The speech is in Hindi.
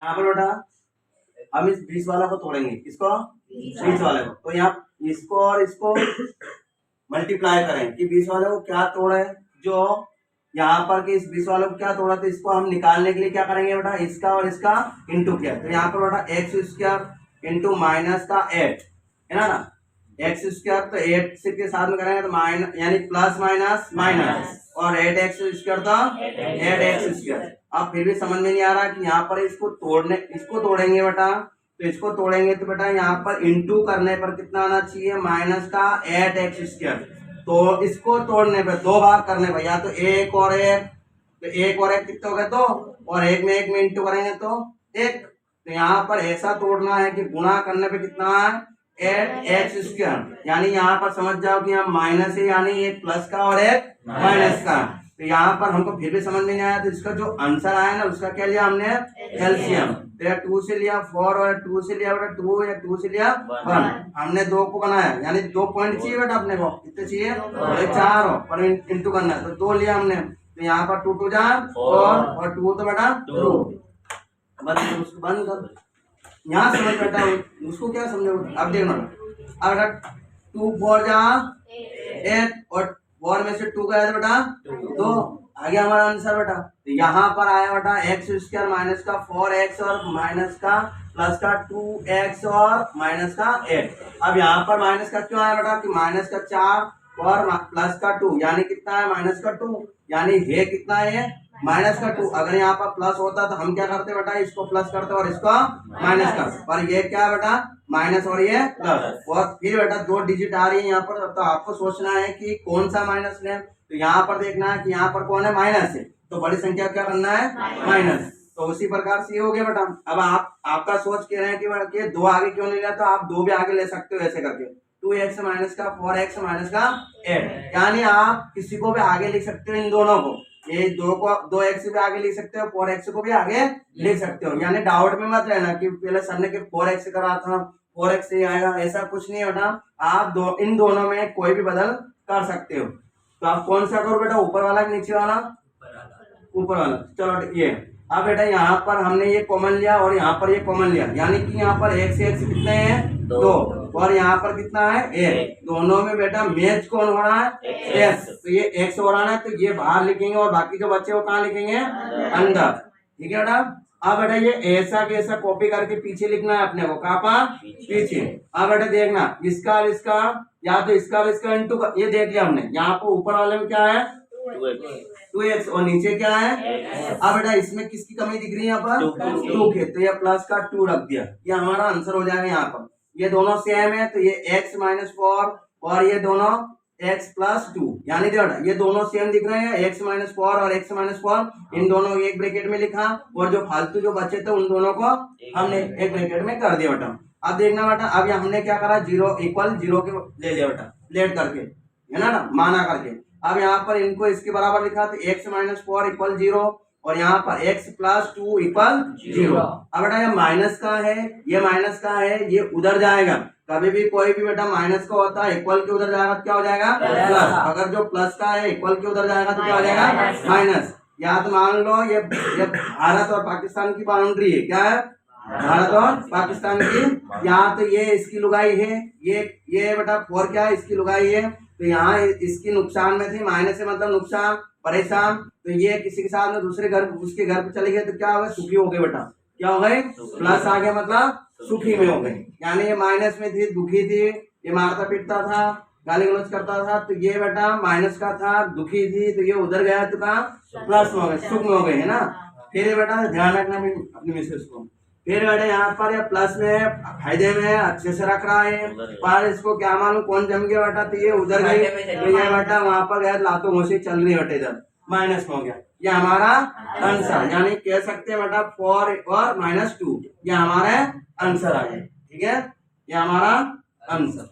यहाँ पर बेटा हम इस 20 वाला को तोड़ेंगे, इसको 20 वाले को, तो यहाँ इसको और इसको मल्टीप्लाई करें कि 20 वाले को क्या तोड़े, जो यहाँ पर कि इस 20 वाले को क्या तोड़ा, तो इसको हम निकालने के लिए क्या करेंगे बेटा, इसका और इसका इंटू किया, तो यहाँ पर बेटा एक्स स्क्वायर इंटू माइनस का 8 है ना, एक्स स्क्वायर तो 8 से के साथ में करेंगे तो माइनस यानी प्लस माइनस माइनस, और 8x स्क्वायर था 8x स्क्वायर। अब फिर भी समझ में नहीं आ रहा कि यहाँ पर इसको तोड़ेंगे बेटा, तो इसको तोड़ेंगे तो बेटा यहाँ पर इंटू करने पर कितना आना चाहिए, माइनस का 8x स्क्वायर, तो इसको तोड़ने पर दो भाग करने पर या तो एक और एक, तो एक और एक कितने हो गए, दो, और एक में इंटू करेंगे तो एक, तो यहाँ पर ऐसा तोड़ना है कि गुणा करने पे कितना है 8x स्क्वायर, यानी यहाँ पर समझ जाओ कि यहाँ माइनस है, यानी एक प्लस का और एक माइनस का, तो यहाँ पर हमको फिर भी समझ में नहीं आया, तो इसका जो आंसर आया ना उसका क्या लिया हमने, एलसीएम, तो या 2 से लिया 4 और 2 से लिया बेटा 2 या 2 से लिया 1, हमने 2 को बनाया, यानी 2 पॉइंट चाहिए बेटा अपने को, कितने चाहिए, 4 हो पर इंटू करना है, तो 2 लिया हमने, तो यहाँ पर 2 2 जा 4 और 2 तो बेटा 2, बस उसको बंद कर, यहाँ समझ बेटा उसको क्या समझो, अब देखना अगर 2 4 जा 8 और 4 में से 2 गया बेटा 2, आ गया हमारा आंसर बेटा, तो यहाँ पर आया बेटा एक्स स्क्वायर माइनस का 4x और माइनस का प्लस का 2x और माइनस का 8, अब यहाँ पर माइनस का क्यों आया बेटा कि माइनस का 4 और प्लस का 2, यानी कितना है माइनस का 2, यानी ये कितना है माइनस का 2, अगर यहाँ पर प्लस होता तो हम क्या करते बेटा, इसको प्लस करते और इसको माइनस करते, पर ये क्या बेटा माइनस और ये प्लस, और फिर बेटा 2 डिजिट आ रही है यहाँ पर, तो आपको सोचना है कि कौन सा माइनस लें, तो यहाँ पर देखना है कि यहाँ पर कौन है माइनस है, तो बड़ी संख्या क्या करना है माइनस, तो उसी प्रकार से ये हो गया बेटा। अब आपका सोच कह रहे हैं कि 2 आगे क्यों नहीं लिया, तो आप 2 भी आगे ले सकते हो ऐसे करके, 2x माइनस का 4x माइनस का 8, यानी आप किसी को भी आगे लिख सकते हो, इन दोनों को, ये 2x भी आगे लिख सकते हो, 4x को भी आगे लिख सकते हो, यानी डाउट में मत रहना कि पहले सर ने 4x करा था 4x से आएगा, ऐसा कुछ नहीं होता, आप इन दोनों में कोई भी बदल कर सकते हो, तो आप कौन सा करो बेटा, ऊपर वाला नीचे वाला, ऊपर वाला, चलो ये, अब बेटा यहाँ पर हमने ये कॉमन लिया और यहाँ पर ये कॉमन लिया, यानी कि यहाँ पर x से x कितने हैं 2 और यहाँ पर कितना है 1, दोनों में बेटा मैच कौन हो रहा है x, तो ये x हो रहा है, तो ये बाहर लिखेंगे और बाकी जो बच्चे वो कहाँ लिखेंगे अंदर, ठीक है बेटा। अब बेटा ये ऐसा कैसा कॉपी करके पीछे लिखना है अपने को, कहाँ पर पीछे, अब बेटा देखना इसका और इसका, या तो इसका और इसका इंटू, ये देख लिया हमने, यहाँ पर ऊपर वाले में क्या है 2x और नीचे क्या है, अब बेटा इसमें किसकी कमी दिख रही है यहाँ पर 2 के, तो ये प्लस का 2 रख दिया, ये हमारा आंसर हो जाएगा यहाँ पर, ये दोनों सेम है, तो ये x माइनस 4 और ये दोनों x प्लस 2, यानी ये दोनों सेम दिख रहे हैं, x माइनस 4 और x माइनस 4, इन दोनों एक ब्रैकेट में लिखा, और जो फालतू जो बचे थे उन दोनों को हमने एक ब्रैकेट में कर दिया बेटा। अब देखना बेटा, अब हमने क्या करा, 0 इक्वल 0 के ले लिया बेटा, लेट करके है ना माना करके, अब यहाँ पर इनको इसके बराबर लिखा, तो x माइनस 4 इक्वल 0 और यहाँ पर x प्लस 2 इक्वल 0। अब बेटा ये माइनस का है, ये माइनस का है, ये उधर जाएगा, कभी भी कोई भी बेटा माइनस का होता है इक्वल के उधर जाएगा तो क्या हो जाएगा प्लस, अगर जो प्लस का है इक्वल के उधर जाएगा तो क्या हो जाएगा माइनस। या तो मान लो ये भारत और पाकिस्तान की बाउंड्री है, क्या है भारत और पाकिस्तान की, यहाँ तो ये इसकी लुगाई है, ये बेटा 4 क्या है इसकी लुगाई है, तो यहाँ इसकी नुकसान में थी, माइनस से मतलब नुकसान परेशान, तो ये किसी के साथ में दूसरे घर उसके घर पे चले गए तो क्या हो गए सुखी हो गए बेटा, क्या हो गए प्लस आ गया मतलब सुखी में हो गए, यानी ये माइनस में थी दुखी थी, ये मारता पीटता था गाली गलौज करता था, तो ये बेटा माइनस का था दुखी थी, तो ये उधर गया तो कहा प्लस में हो गए सुख में हो गए है ना। फिर ये बेटा ध्यान रखना अपनी मिसेज को, फिर बेटा यहाँ पर ये प्लस में फायदे में अच्छे से रख रहा है, पर इसको क्या मालूम कौन जम गया बेटा, तो ये उधर गई, तो ये बेटा वहां पर गया लातों घोषी चल रही बेटे, इधर माइनस में हो गया, ये हमारा आंसर, यानी कह सकते हैं बेटा 4 और -2 ये हमारा आंसर आ गया, ठीक है, ये हमारा आंसर।